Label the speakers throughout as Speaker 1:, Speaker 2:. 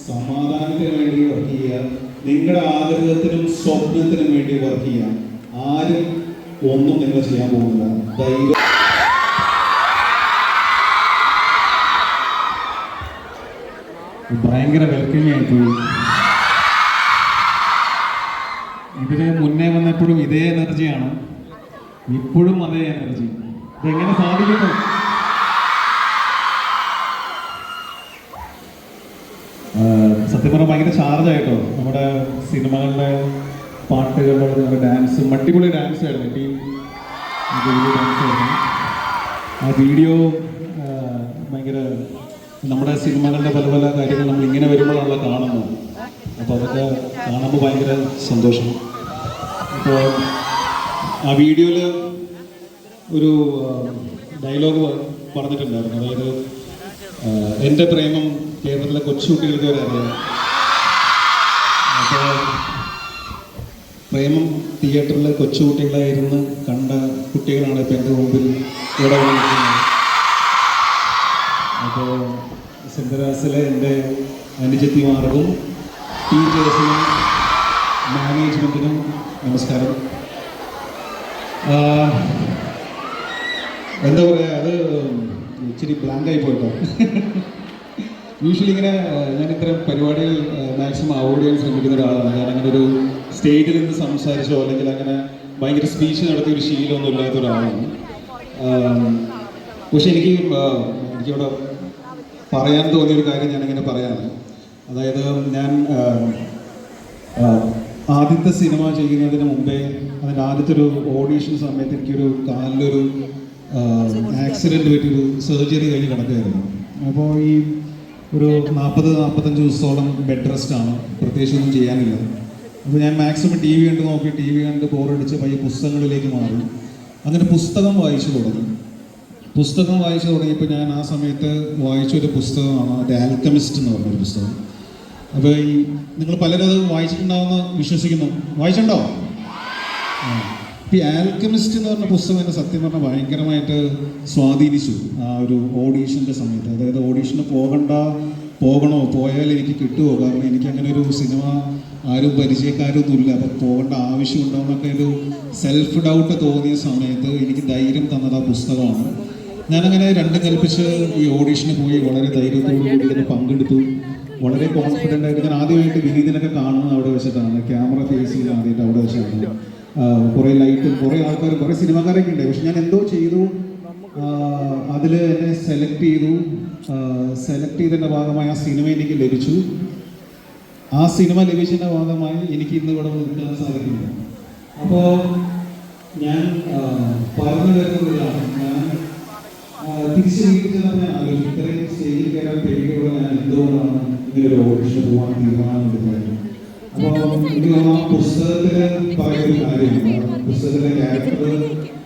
Speaker 1: സമാധാനത്തിന് വേണ്ടി വർക്ക് ചെയ്യുക, നിങ്ങളുടെ ആഗ്രഹത്തിനും സ്വപ്നത്തിനും വേണ്ടി വർക്ക് ചെയ്യുക. ആരും ഒന്നും നിങ്ങൾ ചെയ്യാൻ പോകുന്നില്ല. ധൈര്യം.
Speaker 2: ഭയങ്കര വെൽക്കമിങ് ആയിപ്പോയി. ഇതിന് മുന്നേ വന്നപ്പോഴും ഇതേ എനർജിയാണ്, ഇപ്പോഴും അതേ എനർജി. ഇതെങ്ങനെ സാധിക്കുന്നു? സത്യം പറഞ്ഞാൽ ഭയങ്കര ചാർജായിട്ടോ. നമ്മുടെ സിനിമകളുടെ പാട്ടുകളുടെ ഡാൻസ്, അടിപൊളി ഡാൻസ് ആയിരുന്നു. ടീം ഡാൻസ് ആയിരുന്നു. ആ വീഡിയോ ഭയങ്കര, നമ്മുടെ സിനിമകളുടെ പല പല കാര്യങ്ങൾ നമ്മൾ ഇങ്ങനെ വരുമ്പോഴാണല്ലോ കാണുന്നത്. അപ്പോൾ അതൊക്കെ കാണുമ്പോൾ ഭയങ്കര സന്തോഷം. ഇപ്പോൾ ആ വീഡിയോയിൽ ഒരു ഡയലോഗ് പറഞ്ഞിട്ടുണ്ടായിരുന്നു. അതായത് എൻ്റെ പ്രേമം കേരളത്തിലെ കൊച്ചുകുട്ടികൾക്ക് വരെ അറിയാം. അപ്പോൾ പ്രേമം തിയേറ്ററിൽ കൊച്ചുകുട്ടികളായിരുന്നു കണ്ട കുട്ടികളാണ് ഇപ്പോൾ എൻ്റെ മുമ്പിൽ ഇവിടെ വന്നിരിക്കുന്നത്. അപ്പോൾ സെൻറ്ററാസിലെ എൻ്റെ അനുജത്തിമാർക്കും ടീച്ചേഴ്സിനും മാനേജ്മെൻറ്റിനും നമസ്കാരം. എന്താ പറയുക, അത് ഇച്ചിരി ബ്ലാങ്കായി പോയിട്ടോ. യൂഷ്വലി ഇങ്ങനെ ഞാൻ ഇത്തരം പരിപാടികൾ മാക്സിമം അവോയ്ഡ് ചെയ്യാൻ ശ്രമിക്കുന്ന ഒരാളാണ്. ഞാൻ അങ്ങനെ ഒരു സ്റ്റേജിൽ നിന്ന് സംസാരിച്ചോ അല്ലെങ്കിൽ അങ്ങനെ ഭയങ്കര സ്പീച്ച് നടത്തിയ ഒരു ശീലമൊന്നും ഇല്ലാത്ത ഒരാളാണ്. പക്ഷെ എനിക്കിവിടെ പറയാൻ തോന്നിയൊരു കാര്യം ഞാനിങ്ങനെ പറയാനാണ്. അതായത് ഞാൻ ആദ്യത്തെ സിനിമ ചെയ്യുന്നതിന് മുമ്പേ അതിൻ്റെ ആദ്യത്തെ ഒരു ഓഡീഷൻ സമയത്ത് എനിക്കൊരു കാലിലൊരു ആക്സിഡൻറ്റ് പറ്റിയൊരു സർജറി കഴിഞ്ഞ് കിടക്കുകയായിരുന്നു. അപ്പോൾ ഈ ഒരു 40-45 ദിവസത്തോളം ബെഡ് റെസ്റ്റാണ്, പ്രത്യേകിച്ചൊന്നും ചെയ്യാനില്ല. അപ്പോൾ ഞാൻ മാക്സിമം ടി വി കണ്ട് ബോറടിച്ച് പയ്യെ പുസ്തകങ്ങളിലേക്ക് മാറി. അങ്ങനെ പുസ്തകം വായിച്ചു തുടങ്ങിയപ്പോൾ ഞാൻ ആ സമയത്ത് വായിച്ചൊരു പുസ്തകമാണ് ദ ആൽക്കമിസ്റ്റ് എന്ന് പറഞ്ഞൊരു പുസ്തകം. അപ്പോൾ നിങ്ങൾ പലരും അത് വായിച്ചിട്ടുണ്ടാവുമെന്ന് വിശ്വസിക്കുന്നു. വായിച്ചിട്ടുണ്ടോ? ഈ ആൽക്കമിസ്റ്റ് എന്ന് പറഞ്ഞ പുസ്തകം എന്നെ സത്യം പറഞ്ഞാൽ ഭയങ്കരമായിട്ട് സ്വാധീനിച്ചു ആ ഒരു ഓഡീഷൻ്റെ സമയത്ത്. അതായത് ഓഡീഷന് പോകണോ, പോയാൽ എനിക്ക് കിട്ടുമോ, കാരണം എനിക്ക് അങ്ങനെ ഒരു സിനിമ ആരും പരിചയക്കാരൊന്നുമില്ല, അപ്പോൾ പോകേണ്ട ആവശ്യമുണ്ടോ എന്നൊക്കെ ഒരു സെൽഫ് ഡൗട്ട് തോന്നിയ സമയത്ത് എനിക്ക് ധൈര്യം തന്നത് ആ പുസ്തകമാണ്. ഞാനങ്ങനെ രണ്ടും കൽപ്പിച്ച് ഈ ഓഡീഷന് പോയി വളരെ ധൈര്യത്തോടു കൂടി ഇതിന് പങ്കെടുത്തു. വളരെ കോൺഫിഡൻ്റ് ആയിട്ട്. ഞാൻ ആദ്യമായിട്ട് വിനീതിനൊക്കെ കാണുന്നത് അവിടെ വെച്ചിട്ടാണ്, ക്യാമറ ഫേസ് ചെയ്ത് ആദ്യമായിട്ട് അവിടെ വെച്ചിട്ടാണ്. കുറേ ലൈറ്റും കുറേ ആൾക്കാർ, കുറേ സിനിമാക്കാരൊക്കെ ഉണ്ട്. പക്ഷെ ഞാൻ എന്തോ ചെയ്തു, അതിൽ എന്നെ സെലക്ട് ചെയ്തതിൻ്റെ ഭാഗമായി ആ സിനിമ എനിക്ക് ലഭിച്ചു. ആ സിനിമ ലഭിച്ചതിൻ്റെ ഭാഗമായി എനിക്ക് ഇന്ന് ഇവിടെ നിൽക്കാൻ സാധിക്കില്ല. അപ്പോൾ ഞാൻ പറഞ്ഞു വരുന്നതാണ്, ഞാൻ തിരിച്ച് വീട്ടിൽ ചെന്നപ്പോൾ ഞാൻ ആലോചിച്ചു, ഇത്രയും സ്റ്റേജിൽ കയറാൻ പേടിയോടെ ഞാൻ എന്തുകൊണ്ടാണ് ഇങ്ങനൊരു ഓഡിഷൻ പോകാൻ തീരുമാനമെടുക്കുന്നത്. അപ്പോൾ എനിക്ക് തോന്നുന്നു ആ പുസ്തകത്തിൽ പറയുന്നൊരു കാര്യമാണ്, പുസ്തകത്തിലെ ക്യാരക്ടർ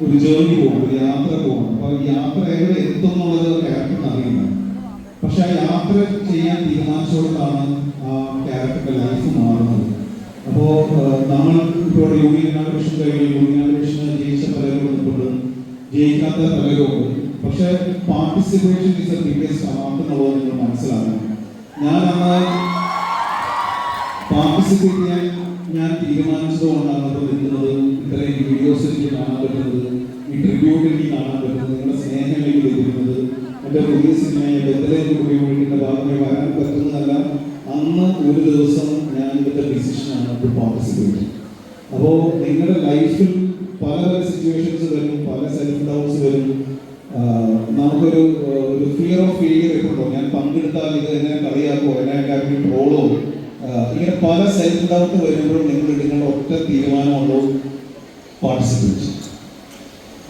Speaker 2: ഒരു ജേർണി പോകും, ഒരു യാത്ര പോകും. അപ്പോൾ യാത്ര എവിടെ എത്തും എന്നുള്ളത് ക്യാരക്ടറിന് അറിയില്ല. പക്ഷെ ആ യാത്ര ചെയ്യാൻ തീരുമാനിച്ചുകൊണ്ടാണ് ആ ക്യാരക്ടറുടെ ലൈഫ് മാറുന്നത്. അപ്പോൾ നമ്മൾ ഇപ്പോൾ യൂണിയൻ ഇനാഗുറേഷൻ കഴിഞ്ഞു, യൂണിയൻ ഇനാഗുറേഷന് ജയിച്ച പലരും ഉണ്ട്, ജയിക്കാത്ത പലരും ഉണ്ട്. പക്ഷെ participation is A biggest art എന്നുള്ളത് നിങ്ങൾ മനസ്സിലാക്കണം. ഞാൻ അന്ന് പാർട്ടിസിപ്പേറ്റ് ചെയ്യാൻ ഞാൻ തീരുമാനിച്ചതുകൊണ്ടാണ് ഇപ്പോൾ നിൽക്കുന്നത്. ഇത്രയും വീഡിയോസ് എനിക്ക് കാണാൻ പറ്റുന്നത്, ഈ ട്രിബ്യൂട്ട് എനിക്ക് കാണാൻ പറ്റുന്നത്, നിങ്ങളുടെ സ്നേഹം എനിക്ക് ലഭിക്കുന്നത്, എൻ്റെ പുതിയ സിനിമയെ ബദലേക്ക് ഉപയോഗിക്കുന്ന ഭാഗമായി വരാൻ പറ്റുന്നതല്ല. അന്ന് ഒരു ദിവസം ഞാൻ ഇതിൻ്റെ ഡിസിഷനാണ് ടു പാർട്ടിസിപ്പേറ്റ്. അപ്പോൾ നിങ്ങളുടെ ലൈഫിൽ പല സിറ്റുവേഷൻസ് വരും, പല സെൽഫ് ഡൗട്ട്സ് വരും. നമുക്കൊരു ഫിയർ ഓഫ് ഫെയിലിയർ എപ്പോഴോ, ഞാൻ പങ്കെടുത്താൽ ഇത് എന്നെ കളിയാക്കോ, എന്നെ എല്ലാവരും ട്രോളോ, ഇങ്ങനെ പല സെൽഫ് ഡൗട്ട് വരുമ്പോഴും നിങ്ങളുടെ ഒറ്റ തീരുമാനമുള്ളൂ, പാർട്ടിസിപ്പേറ്റ്.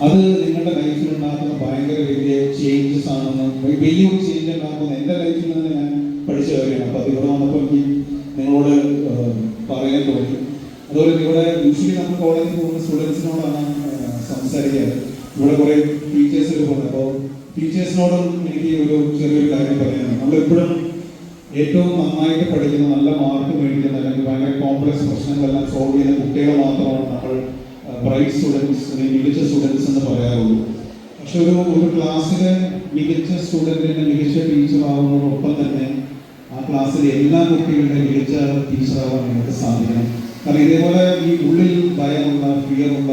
Speaker 2: അത് നിങ്ങളുടെ ലൈഫിൽ ഉണ്ടാക്കുന്ന ഭയങ്കര വലിയ ചേഞ്ചസ് ആണെന്ന്, വലിയൊരു ചേഞ്ച് ഉണ്ടാക്കുന്ന എൻ്റെ ലൈഫിൽ നിന്ന് ഞാൻ പഠിച്ച കാര്യമാണ്. അപ്പോൾ അത് ഇവിടെ വന്നപ്പോൾ എനിക്ക് നിങ്ങളോട് പറയാൻ തോന്നി. അതുപോലെ ഇവിടെ യൂഷ്വലി നമ്മൾ കോളേജിൽ പോകുന്ന സ്റ്റുഡൻസിനോടാണ് സംസാരിക്കാറ്. ഇവിടെ കുറേ ടീച്ചേഴ്സ് പോകുന്നത്. അപ്പോൾ ടീച്ചേഴ്സിനോടും എനിക്ക് ഒരു ചെറിയൊരു കാര്യം പറയാനാണ്. നമ്മളെപ്പോഴും ഏറ്റവും നന്നായിട്ട് പഠിക്കുന്ന, നല്ല മാർക്ക് മേടിക്കുന്ന, അല്ലെങ്കിൽ ഭയങ്കര കോംപ്ലക്സ് പ്രശ്നങ്ങളെല്ലാം സോൾവ് ചെയ്യുന്ന കുട്ടികളെ മാത്രമാണ് നമ്മൾ ബ്രൈറ്റ് സ്റ്റുഡൻസ്, മികച്ച സ്റ്റുഡൻസ് എന്ന് പറയാറുള്ളൂ. പക്ഷെ ഒരു ക്ലാസ്സിലെ മികച്ച സ്റ്റുഡൻറ്റിന് മികച്ച ടീച്ചർ ആകുന്നതോടൊപ്പം തന്നെ
Speaker 1: ആ ക്ലാസ്സിലെ എല്ലാ കുട്ടികളുടെയും മികച്ച ടീച്ചറാവാൻ നിങ്ങൾക്ക് സാധിക്കണം. കാരണം ഇതേപോലെ ഈ ഉള്ളിൽ ഭയമുള്ള, ഫിയറുള്ള,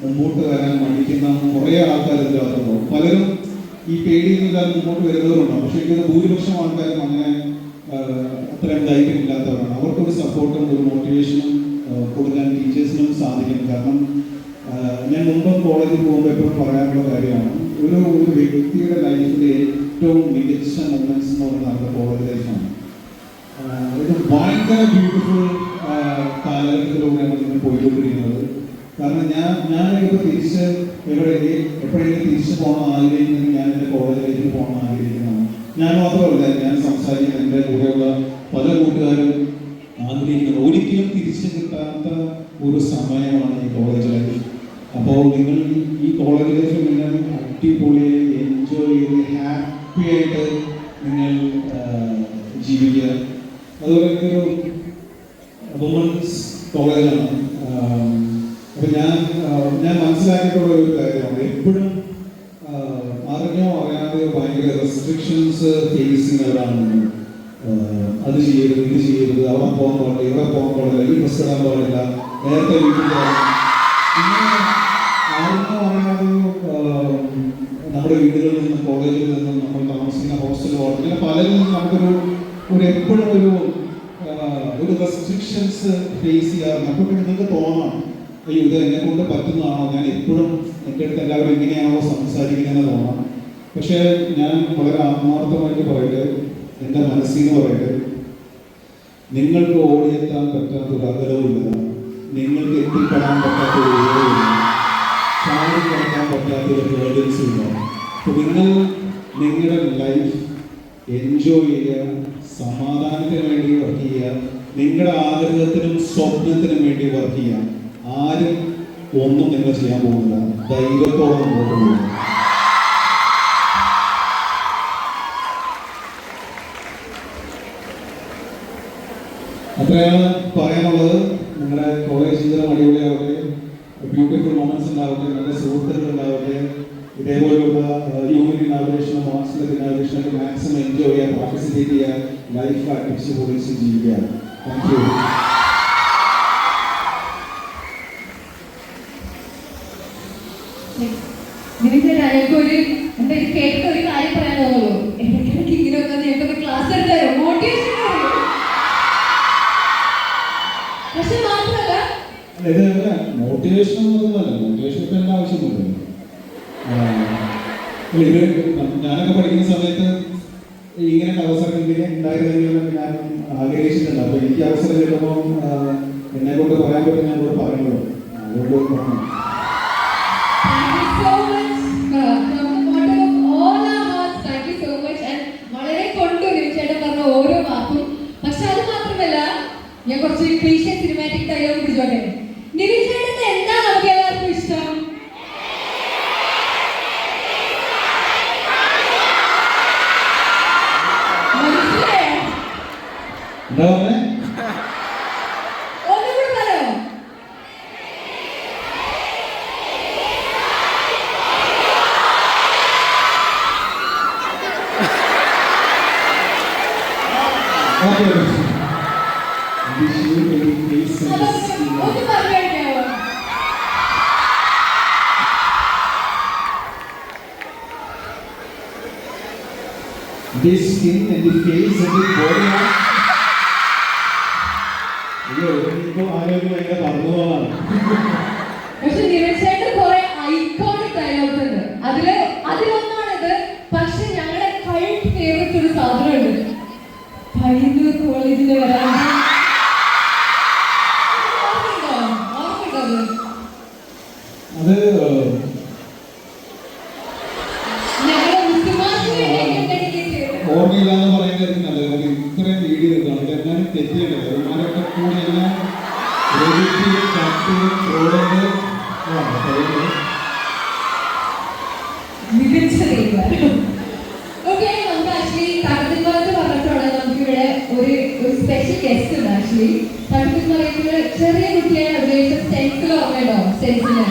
Speaker 1: മുമ്പോട്ട് വരാൻ മടിക്കുന്ന കുറേ ആൾക്കാർ ഇതിനകത്തുണ്ടാവും. പലരും ഈ പേടിയില്ലാതെ മുമ്പോട്ട് വരുന്നവരുണ്ടാവും. പക്ഷേ എനിക്ക് ഭൂരിപക്ഷം ആൾക്കാരും അങ്ങനെ അത്രയും ധൈര്യമില്ലാത്തവരാണ്. അവർക്കൊരു സപ്പോർട്ടും ഒരു മോട്ടിവേഷനും കൊടുക്കാൻ ടീച്ചേഴ്സിനും സാധിക്കും. കാരണം ഞാൻ മുമ്പ് കോളേജിൽ പോകുമ്പോൾ എപ്പോഴും പറയാനുള്ള കാര്യമാണ്, ഒരു വ്യക്തിയുടെ ലൈഫിലെ ഏറ്റവും മികച്ച മൊമെന്റ്സ് എന്ന് പറയുന്നത് അവരുടെ കോളേജ് ലൈഫാണ്. ഇത് ഭയങ്കര ബ്യൂട്ടിഫുൾ കാലഘട്ടത്തിലൂടെയാണ് നിങ്ങൾ പോയിക്കൊണ്ടിരിക്കുന്നത്. കാരണം ഞാനിപ്പോൾ തിരിച്ച് എപ്പോഴെങ്കിലും തിരിച്ചു പോകണം ആഗ്രഹിക്കുന്നത് ഞാൻ എൻ്റെ കോളേജ് ലൈഫിൽ പോകണം ആഗ്രഹിക്കുന്നതാണ്. ഞാൻ മാത്രമല്ല, ഞാൻ സംസാരിക്കുന്ന എൻ്റെ കൂടെയുള്ള പല കൂട്ടുകാരും ആഗ്രഹിക്കുന്നത് ഒരിക്കലും തിരിച്ചു കിട്ടാത്ത ഒരു സമയമാണ് ഈ കോളേജ് ലൈഫ്. അപ്പോൾ നിങ്ങൾ ഈ കോളേജ് ലൈഫിൽ നിങ്ങൾ അടിപൊളിയെ എൻജോയ് ചെയ്ത് ഹാപ്പി ആയിട്ട് നിങ്ങൾ ജീവിക്കുക. അതുപോലെ ഒരു വുമൺസ് കോളേജാണ്. അപ്പം ഞാൻ മനസ്സിലാക്കിയിട്ടുള്ള ഒരു കാര്യമാണ്, എപ്പോഴും അറിഞ്ഞോ അറിയാതെ ഭയങ്കര റെസ്ട്രിക്ഷൻസ് ഫേസ് ചെയ്യുന്നവരാണ്. അത് ചെയ്യരുത്, ഇത് ചെയ്യരുത്, അവിടെ പോകാൻ പാടില്ല, ഇവിടെ പോകാൻ പാടില്ല, ഈ ഡ്രസ് ഇടാൻ പാടില്ല, നേരത്തെ വീട്ടിൽ ഇങ്ങനെ അറിഞ്ഞോ അറിയാതെ നമ്മുടെ വീടുകളിൽ നിന്നും കോളേജിൽ നിന്നും നമ്മൾ താമസിക്കുന്ന ഹോസ്റ്റലിൽ അങ്ങനെ പലരിൽ നിന്നും നമുക്കൊരു എപ്പോഴും ഒരു റെസ്ട്രിക്ഷൻസ് ഫേസ് ചെയ്യാറുണ്ട്. അപ്പോൾ നിങ്ങൾക്ക് തോന്നാം, അയ്യോ ഇത് എന്നെ കൊണ്ട് പറ്റുന്നതാണോ, ഞാൻ എപ്പോഴും എൻ്റെ അടുത്ത് എല്ലാവരും എങ്ങനെയാണോ സംസാരിക്കുന്നതെന്ന് തോന്നാം. പക്ഷേ ഞാൻ വളരെ ആത്മാർത്ഥമായിട്ട് പറയട്ടെ, എൻ്റെ മനസ്സിന്ന് പറയട്ടെ, നിങ്ങൾക്ക് ഓടിയെത്താൻ പറ്റാത്തൊരു അകലവുമില്ല, നിങ്ങൾക്ക് എത്തിപ്പെടാൻ പറ്റാത്തൊരു ഉയരവുമില്ല, ചാടി കിടക്കാൻ പറ്റാത്തൊരു ഗൈഡൻസും ഇല്ല. അപ്പോൾ നിങ്ങൾ നിങ്ങളുടെ ലൈഫ് എൻജോയ് ചെയ്യുക, സമാധാനത്തിന് വേണ്ടി വർക്ക് ചെയ്യുക, നിങ്ങളുടെ ആഗ്രഹത്തിനും സ്വപ്നത്തിനും വേണ്ടി വർക്ക് ചെയ്യുക. ആരും ഒന്നും നിങ്ങൾ ചെയ്യാൻ പോകുന്നില്ല. ധൈര്യത്തോടെ മുമ്പോട്ട് പോകുക. അത്രയാണ് പറയാനുള്ളത്. നിങ്ങളുടെ കോളേജ് ജീവിതം അടിപൊളിയാവട്ടെ, ബ്യൂട്ടിഫുൾ മൊമെന്റ്സ് ഉണ്ടാവട്ടെ, നല്ല സുഹൃത്തുക്കൾ ഉണ്ടാവട്ടെ. ഇതേപോലെയുള്ള യൂണിയൻ ഇനാഗുറേഷനും മാസ്റ്റർ ഇനാഗുറേഷനൊക്കെ മാക്സിമം എൻജോയ് ചെയ്യുക, പാർട്ടിസിപ്പേറ്റ് ചെയ്യുക, ലൈഫ് അടിച്ച് പൊളിച്ച് ജീവിക്കുക. Thank you.
Speaker 3: കേട്ട ഒരു കാര്യം പറയാൻ തോന്നുള്ളൂ. ഇടയ്ക്കിടയ്ക്ക് ഇങ്ങനെയൊക്കെ നിങ്ങൾക്ക് ക്ലാസ് എടുത്താലോ മോട്ടിവേഷൻ. പക്ഷെ മാത്രമല്ല
Speaker 1: മോട്ടിവേഷൻ ഒന്നുമല്ല, മോട്ടിവേഷൻ ഇപ്പം എൻ്റെ ആവശ്യമൊന്നുമില്ല. ഞാനൊക്കെ പഠിക്കുന്ന സമയത്ത് ഇങ്ങനെ അവസരം ഉണ്ടായിരുന്നെങ്കിൽ ഞാൻ ആഗ്രഹിച്ചിട്ടുണ്ട്. അപ്പോൾ എനിക്ക് അവസരം കിട്ടുമ്പോൾ എന്നെ കൊണ്ട് പറയാൻ പറ്റും, ഞാൻ ഇവിടെ പറയുന്നത്. അതുകൊണ്ട്
Speaker 3: ഓരോ വാക്കും. പക്ഷെ അത് മാത്രമല്ല, ഞാൻ കുറച്ച് ക്ലീഷ സിനിമാറ്റിക് ഡയലോഗ് പിടിച്ചോട്ടെ. നിവിൻ ചേട്ടന് എന്താ നമുക്ക് എല്ലാവർക്കും ഇഷ്ടം? മനസ്സിലായോ? ഒന്നുകൂടി പറയോ? ഒന്ന് പറഞ്ഞോ.
Speaker 1: This skin and the face and the body are. അയ്യോ, ഇപ്പോൾ ആരോഗ്യം ഭയങ്കര മറന്നുപോകാണ്.
Speaker 3: പക്ഷെ നിവിൻ ചേട്ടൻ കുറെ ഐക്കോണിക് ഡയലോഗ്സ് ഉണ്ട്. അതിലൊന്നാണിത്. പക്ഷെ ഞങ്ങളുടെ കൾട്ട് ഫേവറേറ്റ് ഒരു സാധനമുണ്ട്. പയ്യന്നൂർ കോളേജിൽ വരാൻ
Speaker 1: അത് ഓർമ്മയില്ലാന്ന് പറയുന്നത് നല്ലത്. ഇത്രയും വീഡിയോ കാണുന്നത് എന്നാലും തെറ്റിയുണ്ട്. അവന്മാരൊക്കെ കൂടി എല്ലാം
Speaker 3: സ്പെഷ്യൽ ഗസ്റ്റ് ഉണ്ട്. ആക്ച്വലി തടുപ്പ് എന്ന് പറയുന്നത് ചെറിയ കുട്ടിയാണ് ഉപയോഗിച്ച സ്റ്റെൻസിൽ ഓർമ്മയുണ്ടോ? സ്റ്റെൻസില്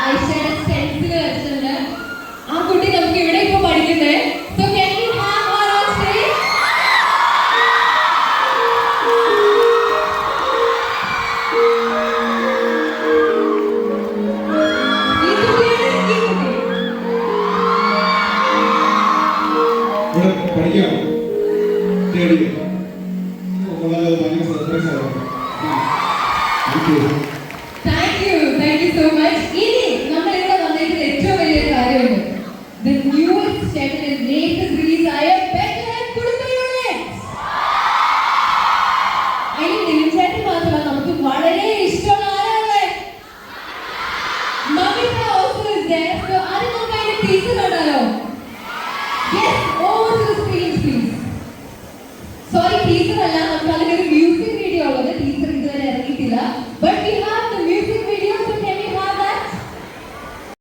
Speaker 3: ആയിഷയുടെ സ്റ്റെൻസിൽ വെച്ചിട്ടുണ്ട്. ആ കുട്ടി നമുക്ക് ഇവിടെ ഇപ്പൊ പഠിക്കുന്നത്. So can we have our
Speaker 1: ഇവിടെ പഠിക്കണം തേടിയോ വളരെ ഭയങ്കര സർപ്രൈസ് ആയിരുന്നു.
Speaker 3: Thank you so much. ഇനി നമ്മൾ ഇവിടെ വന്നതിൽ ഏറ്റവും വലിയ കാര്യമുണ്ട്. The newest step in latest release ആയ Bethlehem കുടുംബ യൂണിറ്റ്. അതിൽ നിവിൻചേട്ടൻ മാത്രമല്ല, നമുക്ക് വളരെ ഇഷ്ടമുള്ള ആരാണ് Mamitha also is there. So അത് നമുക്ക് അതിന്റെ ടീച്ചർ കണ്ടാലോ? Yes, over to the screen please. Sorry, teacher അല്ല, നമുക്ക് അതിന്റെ